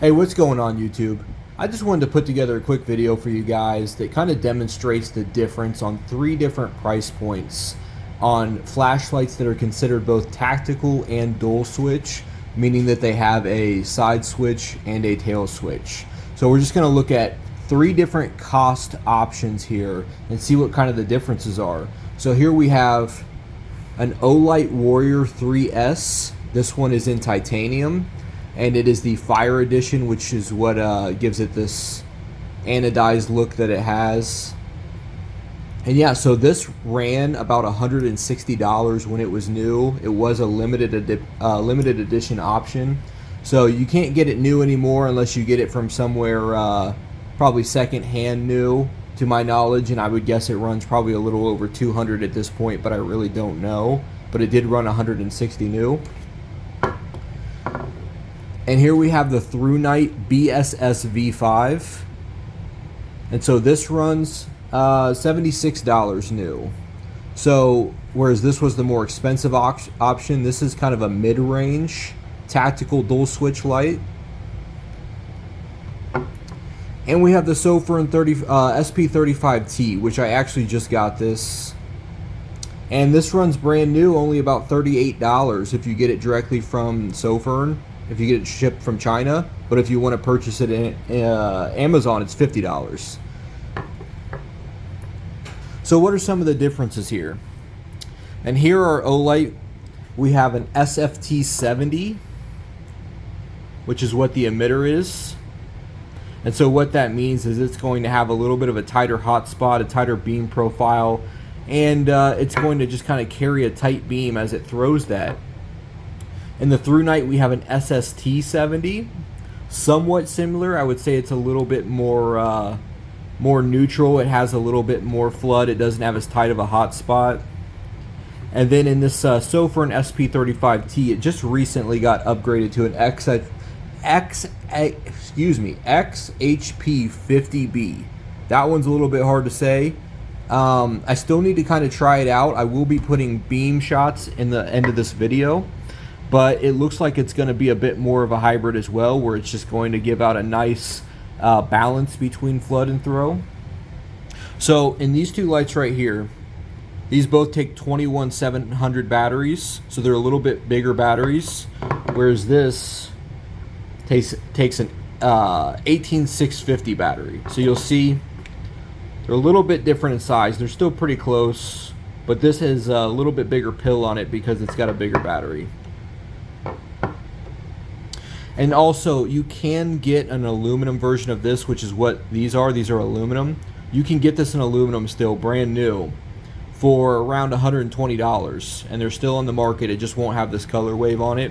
Hey, what's going on YouTube? I just wanted to put together a quick video for you guys that kind of demonstrates the difference on three different price points on flashlights that are considered both tactical and dual switch, meaning that they have a side switch and a tail switch. So we're just going to look at three different cost options here and see what kind of the differences are. So here we have an Olight Warrior 3S. This one is in titanium, and it is the Fire Edition, which is what gives it this anodized look that it has. And yeah, so this ran about $160 when it was new. It was a limited edition option, so you can't get it new anymore unless you get it from somewhere probably second-hand new, to my knowledge, and I would guess it runs probably a little over 200 at this point, but I really don't know. But it did run 160 new. And here we have the Thrunite BSS V5. And so this runs $76 new. So whereas this was the more expensive option, this is kind of a mid-range tactical dual switch light. And we have the Sofirn SP35T, which I actually just got this. And this runs brand new, only about $38 if you get it directly from Sofirn, if you get it shipped from China. But if you want to purchase it in Amazon, it's $50. So what are some of the differences here? And here are Olight. We have an SFT70, which is what the emitter is. And so what that means is it's going to have a little bit of a tighter hotspot, a tighter beam profile, and it's going to just kind of carry a tight beam as it throws that. In the Thrunite, we have an SST70, somewhat similar. I would say it's a little bit more neutral. It has a little bit more flood. It doesn't have as tight of a hotspot. And then in this Sofirn SP35T, it just recently got upgraded to an XHP50B. That one's a little bit hard to say. I still need to kind of try it out. I will be putting beam shots in the end of this video, but it looks like it's going to be a bit more of a hybrid as well, where it's just going to give out a nice balance between flood and throw. So in these two lights right here, these both take 21700 batteries, so they're a little bit bigger batteries, whereas this takes an 18650 battery. So you'll see they're a little bit different in size. They're still pretty close, but this has a little bit bigger pill on it because it's got a bigger battery. And also, you can get an aluminum version of this, which is what these are. These are aluminum. You can get this in aluminum still, brand new, for around $120, and they're still on the market. It just won't have this color wave on it.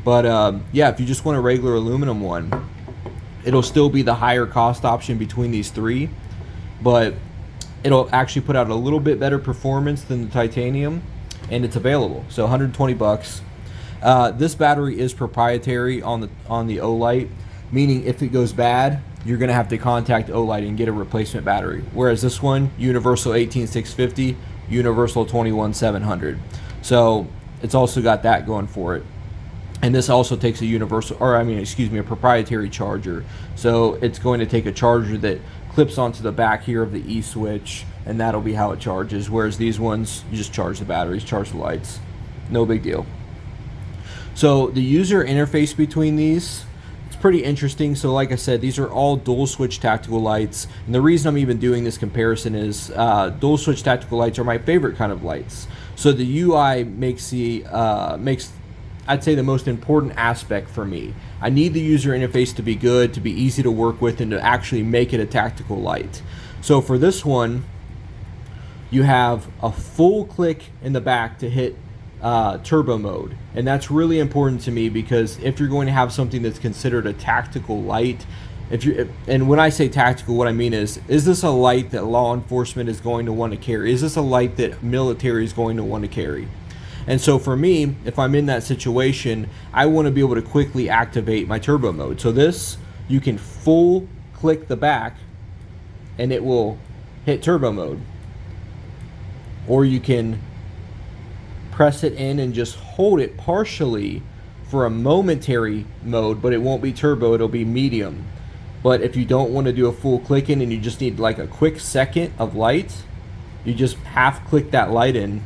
But yeah, if you just want a regular aluminum one, it'll still be the higher cost option between these three, but it'll actually put out a little bit better performance than the titanium, and it's available. So 120 bucks. This battery is proprietary on the Olight, meaning if it goes bad, you're going to have to contact Olight and get a replacement battery. Whereas this one, universal 18650, universal 21700. So it's also got that going for it. And this also takes a a proprietary charger. So it's going to take a charger that clips onto the back here of the E-switch, and that'll be how it charges. Whereas these ones, you just charge the batteries, charge the lights. No big deal. So the user interface between these, it's pretty interesting. So like I said, these are all dual switch tactical lights. And the reason I'm even doing this comparison is dual switch tactical lights are my favorite kind of lights. So the UI makes I'd say the most important aspect for me. I need the user interface to be good, to be easy to work with, and to actually make it a tactical light. So for this one, you have a full click in the back to hit turbo mode, and that's really important to me because if you're going to have something that's considered a tactical light, and when I say tactical, what I mean is this a light that law enforcement is going to want to carry? Is this a light that military is going to want to carry? And so for me, if I'm in that situation, I want to be able to quickly activate my turbo mode. So this, you can full click the back and it will hit turbo mode. Or you can press it in and just hold it partially for a momentary mode, but it won't be turbo, it'll be medium. But if you don't want to do a full click in and you just need like a quick second of light, you just half click that light in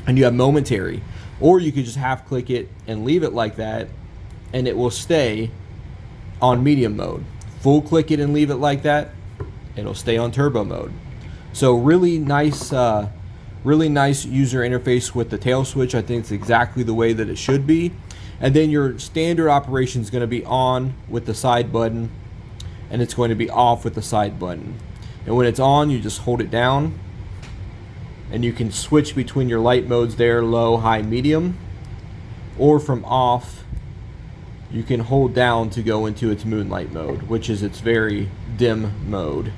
and you have momentary. Or you could just half click it and leave it like that and it will stay on medium mode. Full click it and leave it like that, it'll stay on turbo mode. So really nice user interface with the tail switch. I think it's exactly the way that it should be. And then your standard operation is going to be on with the side button, and it's going to be off with the side button. And when it's on, you just hold it down, and you can switch between your light modes there, low, high, medium. Or from off, you can hold down to go into its moonlight mode, which is its very dim mode.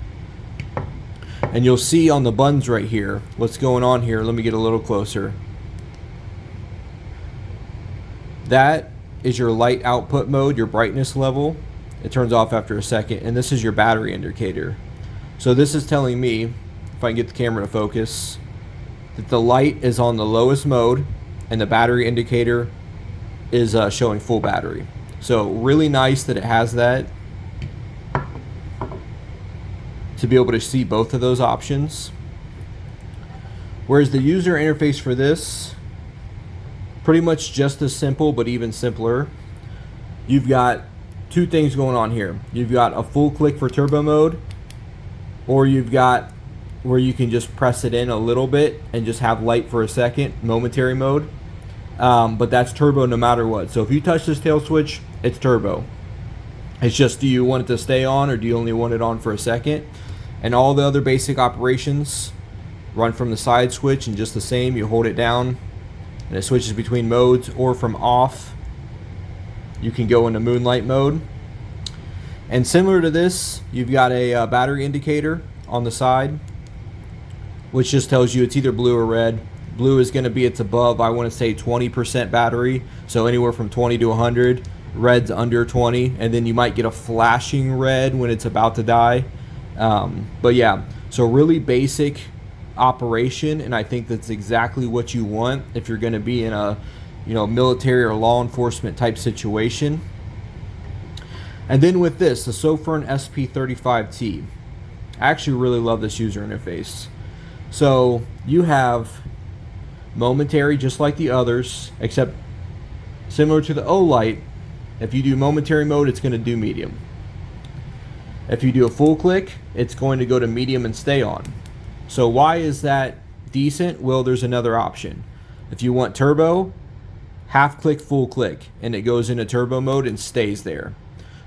And you'll see on the buttons right here what's going on here. Let me get a little closer. That is your light output mode, your brightness level. It turns off after a second. And this is your battery indicator. So this is telling me, if I can get the camera to focus, that the light is on the lowest mode and the battery indicator is showing full battery. So really nice that it has that, to be able to see both of those options. Whereas the user interface for this, pretty much just as simple, but even simpler. You've got two things going on here. You've got a full click for turbo mode, or you've got where you can just press it in a little bit and just have light for a second, momentary mode. But that's turbo no matter what. So if you touch this tail switch, it's turbo. It's just, do you want it to stay on or do you only want it on for a second? And all the other basic operations run from the side switch, and just the same, you hold it down and it switches between modes. Or from off, you can go into moonlight mode. And similar to this, you've got a battery indicator on the side, which just tells you it's either blue or red. Blue is going to be it's above, I want to say 20% battery, so anywhere from 20 to 100. Red's under 20, and then you might get a flashing red when it's about to die. But yeah, so really basic operation, and I think that's exactly what you want if you're going to be in a military or law enforcement type situation. And then with this, the Sofirn SP35T, I actually really love this user interface. So you have momentary just like the others, except similar to the Olight. If you do momentary mode, it's going to do medium. If you do a full click, it's going to go to medium and stay on. So why is that decent? Well, there's another option. If you want turbo, half click, full click, and it goes into turbo mode and stays there.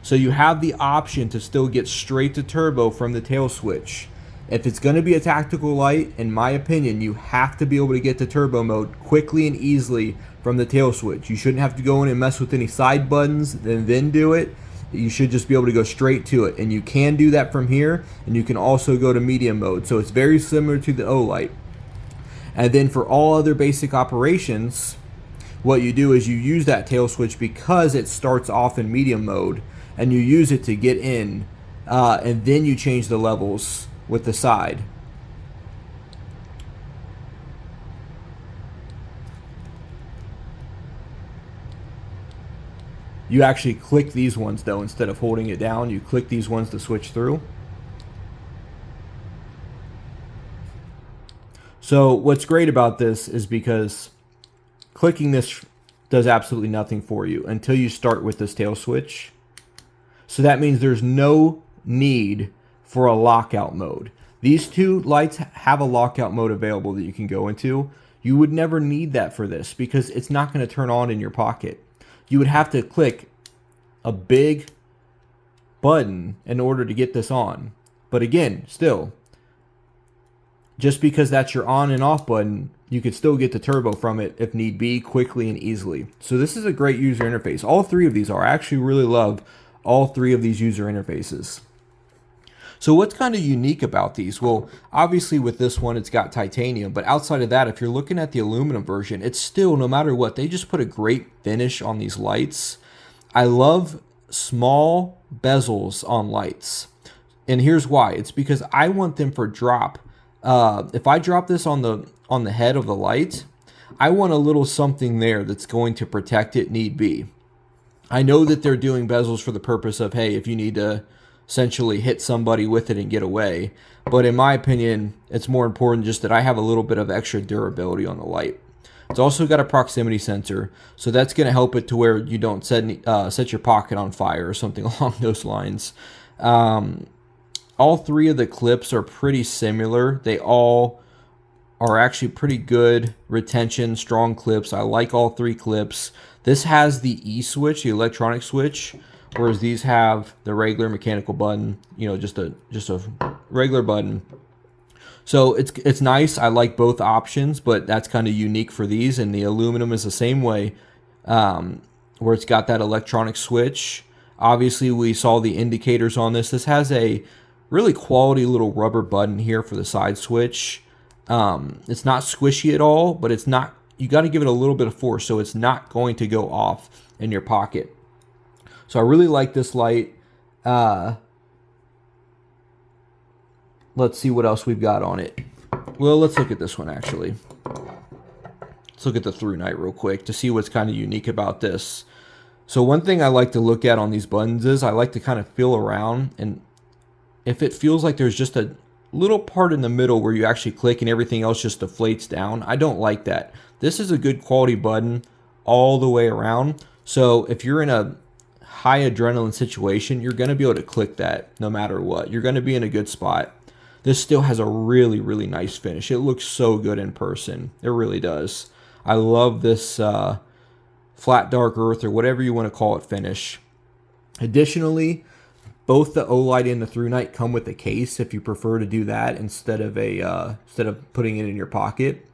So you have the option to still get straight to turbo from the tail switch. If it's going to be a tactical light, in my opinion, you have to be able to get to turbo mode quickly and easily from the tail switch. You shouldn't have to go in and mess with any side buttons and then do it. You should just be able to go straight to it. And you can do that from here, and you can also go to medium mode. So it's very similar to the Olight. And then for all other basic operations, what you do is you use that tail switch because it starts off in medium mode, and you use it to get in, and then you change the levels with the side. You actually click these ones though, instead of holding it down, you click these ones to switch through. So what's great about this is because clicking this does absolutely nothing for you until you start with this tail switch. So that means there's no need for a lockout mode. These two lights have a lockout mode available that you can go into. You would never need that for this because it's not going to turn on in your pocket. You would have to click a big button in order to get this on. But again, still, just because that's your on and off button, you could still get the turbo from it if need be, quickly and easily. So this is a great user interface. All three of these are. I actually really love all three of these user interfaces. So what's kind of unique about these? Well, obviously with this one, it's got titanium, but outside of that, if you're looking at the aluminum version, it's still, no matter what, they just put a great finish on these lights. I love small bezels on lights. And here's why. It's because I want them for drop. If I drop this on the head of the light, I want a little something there that's going to protect it need be. I know that they're doing bezels for the purpose of, hey, if you need to essentially hit somebody with it and get away. But in my opinion, it's more important just that I have a little bit of extra durability on the light. It's also got a proximity sensor, so that's going to help it to where you don't set your pocket on fire or something along those lines. All three of the clips are pretty similar. They all are actually pretty good retention, strong clips. I like all three clips. This has the E switch, the electronic switch, whereas these have the regular mechanical button, just a regular button. So it's nice. I like both options, but that's kind of unique for these. And the aluminum is the same way, where it's got that electronic switch. Obviously, we saw the indicators on this. This has a really quality little rubber button here for the side switch. It's not squishy at all, but it's not. You got to give it a little bit of force, so it's not going to go off in your pocket. So I really like this light. Let's see what else we've got on it. Well, let's look at this one actually. Let's look at the Thrunite real quick to see what's kind of unique about this. So one thing I like to look at on these buttons is I like to kind of feel around, and if it feels like there's just a little part in the middle where you actually click and everything else just deflates down, I don't like that. This is a good quality button all the way around. So if you're in a high adrenaline situation, you're going to be able to click that no matter what. You're going to be in a good spot. This still has a really, really nice finish. It looks so good in person. It really does. I love this flat dark earth, or whatever you want to call it, finish. Additionally, both the Olight and the Thrunite come with a case if you prefer to do that instead of putting it in your pocket.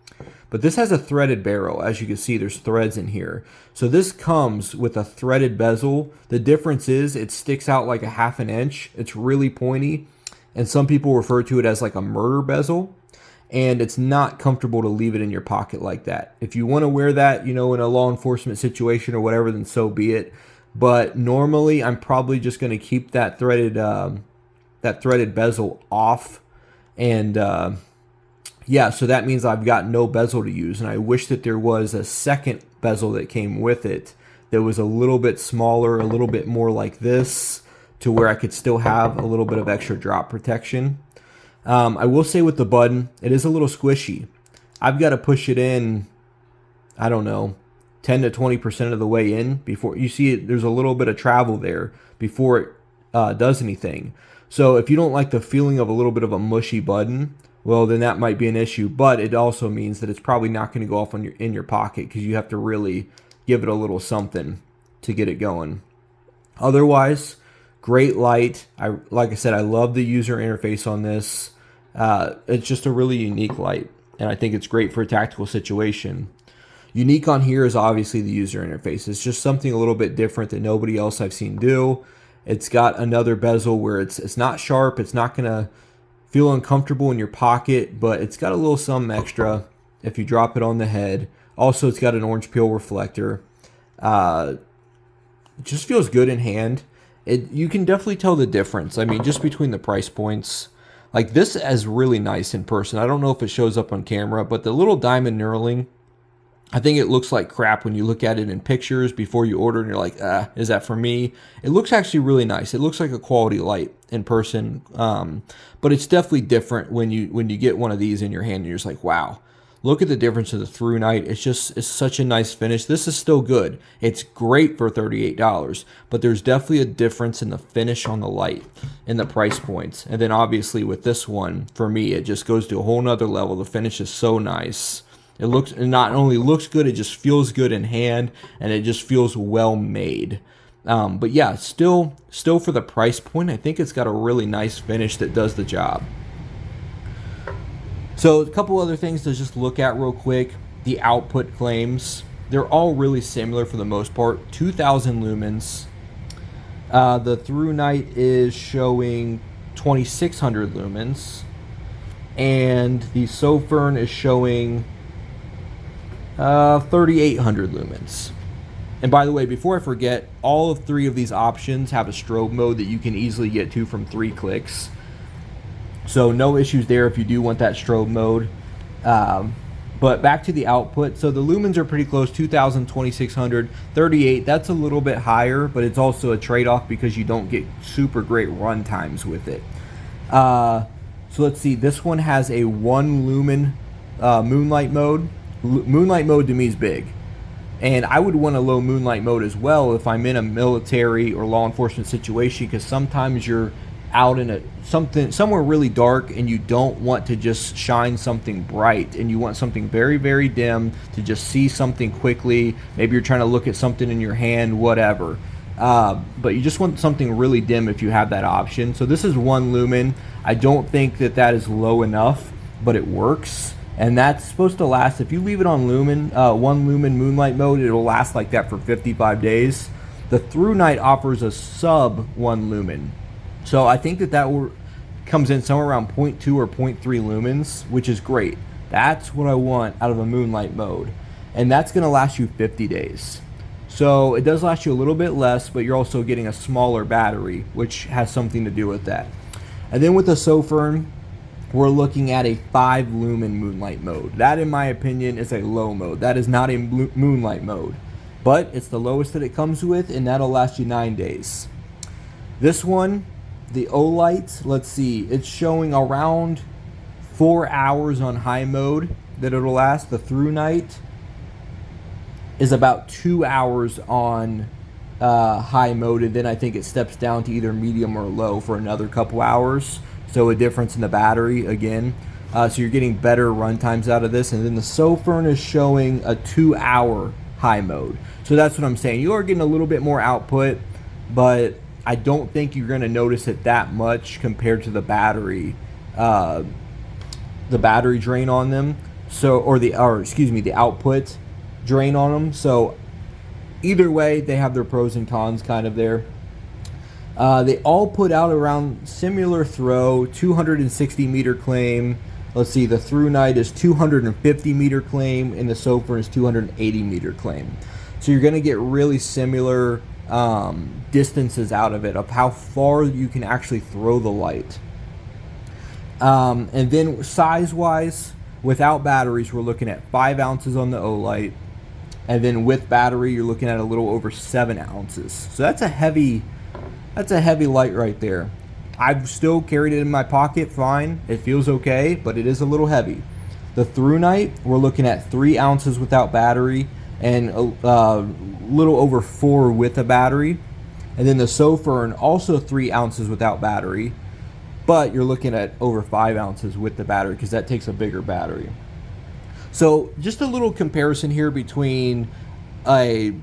But this has a threaded barrel. As you can see, there's threads in here. So this comes with a threaded bezel. The difference is it sticks out like a half an inch. It's really pointy. And some people refer to it as like a murder bezel. And it's not comfortable to leave it in your pocket like that. If you want to wear that, in a law enforcement situation or whatever, then so be it. But normally, I'm probably just going to keep that threaded bezel off. And yeah, so that means I've got no bezel to use. And I wish that there was a second bezel that came with it that was a little bit smaller, a little bit more like this, to where I could still have a little bit of extra drop protection. I will say with the button, it is a little squishy. I've got to push it in, I don't know, 10 to 20% of the way in before you see it. There's a little bit of travel there before it does anything. So if you don't like the feeling of a little bit of a mushy button, well, then that might be an issue. But it also means that it's probably not going to go off in your pocket, because you have to really give it a little something to get it going. Otherwise, great light. Like I said, I love the user interface on this. It's just a really unique light, and I think it's great for a tactical situation. Unique on here is obviously the user interface. It's just something a little bit different that nobody else I've seen do. It's got another bezel where it's not sharp. It's not going to feel uncomfortable in your pocket, but it's got a little something extra if you drop it on the head. Also, it's got an orange peel reflector. It just feels good in hand. You can definitely tell the difference. I mean, just between the price points. Like, this is really nice in person. I don't know if it shows up on camera, but the little diamond knurling, I think it looks like crap when you look at it in pictures before you order and you're like, is that for me? It looks actually really nice. It looks like a quality light in person, but it's definitely different when you get one of these in your hand and you're just like, wow, look at the difference of the Thrunite. It's such a nice finish. This is still good. It's great for $38, but there's definitely a difference in the finish on the light and the price points. And then obviously with this one, for me, it just goes to a whole nother level. The finish is so nice. It not only looks good, it just feels good in hand, and it just feels well made. But yeah, still for the price point, I think it's got a really nice finish that does the job. So a couple other things to just look at real quick. The output claims, they're all really similar for the most part. 2,000 lumens. The Thrunite is showing 2,600 lumens, and the Sofirn is showing 3,800 lumens. And by the way, before I forget, all of three of these options have a strobe mode that you can easily get to from 3 clicks. So no issues there if you do want that strobe mode. But But back to the output. So the lumens are pretty close, 2000, 2600, 38. That's a little bit higher, but it's also a trade-off because you don't get super great run times with it. So let's see. This one has a 1 lumen moonlight mode. Moonlight mode to me is big. And I would want a low moonlight mode as well if I'm in a military or law enforcement situation, because sometimes you're out in somewhere really dark and you don't want to just shine something bright, and you want something very, very dim to just see something quickly. Maybe you're trying to look at something in your hand, whatever. But you just want something really dim if you have that option. So this is 1 lumen. I don't think that is low enough, but it works. And that's supposed to last, if you leave it on 1 lumen moonlight mode, it'll last like that for 55 days. The Thrunite offers a sub 1 lumen. So I think that comes in somewhere around 0.2 or 0.3 lumens, which is great. That's what I want out of a moonlight mode. And that's going to last you 50 days. So it does last you a little bit less, but you're also getting a smaller battery, which has something to do with that. And then with the Sofirn, we're looking at a 5 lumen moonlight mode. That, in my opinion, is a low mode. That is not a moonlight mode, but it's the lowest that it comes with, and that'll last you 9 days. This one, the Olight, let's see, it's showing around 4 hours on high mode that it'll last. The Thrunite is about 2 hours on high mode, and then I think it steps down to either medium or low for another couple hours. So a difference in the battery again. So you're getting better run times out of this. And then the Sofirn is showing a 2 hour high mode. So that's what I'm saying. You are getting a little bit more output, but I don't think you're going to notice it that much compared to the battery drain on them. So, or the output drain on them. So either way, they have their pros and cons kind of there. They all put out around similar throw, 260 meter claim. Let's see, the Thrunite is 250 meter claim, and the Sofirn is 280 meter claim. So you're going to get really similar distances out of it, of how far you can actually throw the light. And then size-wise, without batteries, we're looking at 5 ounces on the Olight, and then with battery, you're looking at a little over 7 ounces. So that's a heavy light right there. I've still carried it in my pocket fine. It feels okay, but it is a little heavy. The Thrunite, we're looking at 3 ounces without battery, and a little over 4 with a battery. And then the Sofirn, also 3 ounces without battery, but you're looking at over 5 ounces with the battery, because that takes a bigger battery. So just a little comparison here between a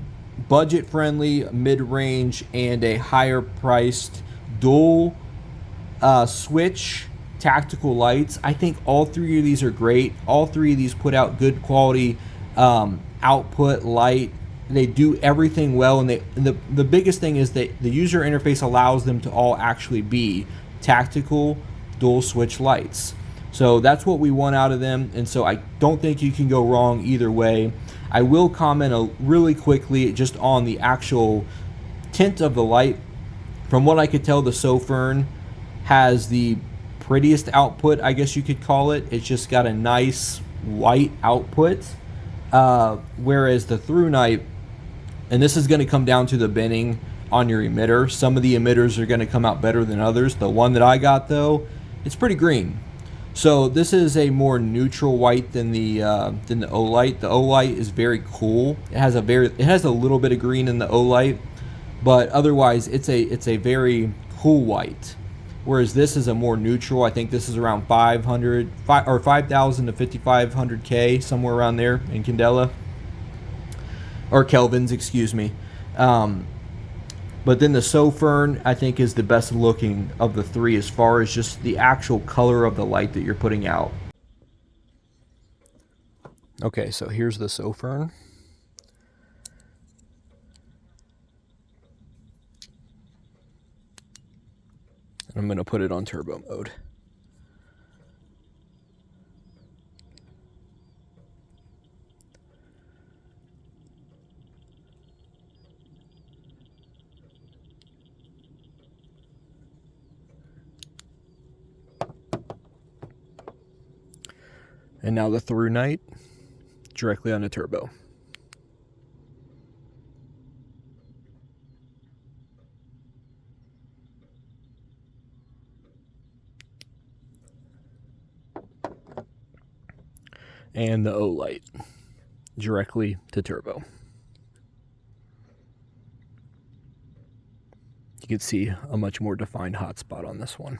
budget-friendly, mid-range, and a higher-priced dual switch tactical lights. I think all 3 of these are great. All 3 of these put out good quality output light. They do everything well, and the biggest thing is that the user interface allows them to all actually be tactical dual switch lights. So that's what we want out of them, and so I don't think you can go wrong either way. I will comment really quickly just on the actual tint of the light. From what I could tell, the Sofirn has the prettiest output, I guess you could call it. It's just got a nice white output, whereas the Thrunite, and this is going to come down to the binning on your emitter. Some of the emitters are going to come out better than others. The one that I got, though, it's pretty green. So this is a more neutral white than the Olight. The Olight is very cool. It has a little bit of green in the Olight, but otherwise it's a very cool white. Whereas this is a more neutral. I think this is around 5,000 to 5,500 K, somewhere around there in Candela or Kelvins, excuse me. But then the Sofirn, I think, is the best looking of the 3 as far as just the actual color of the light that you're putting out. Okay, so here's the Sofirn. I'm going to put it on turbo mode. And now the Thrunite. directly on the turbo. And the Olight directly to turbo. You can see a much more defined hotspot on this one.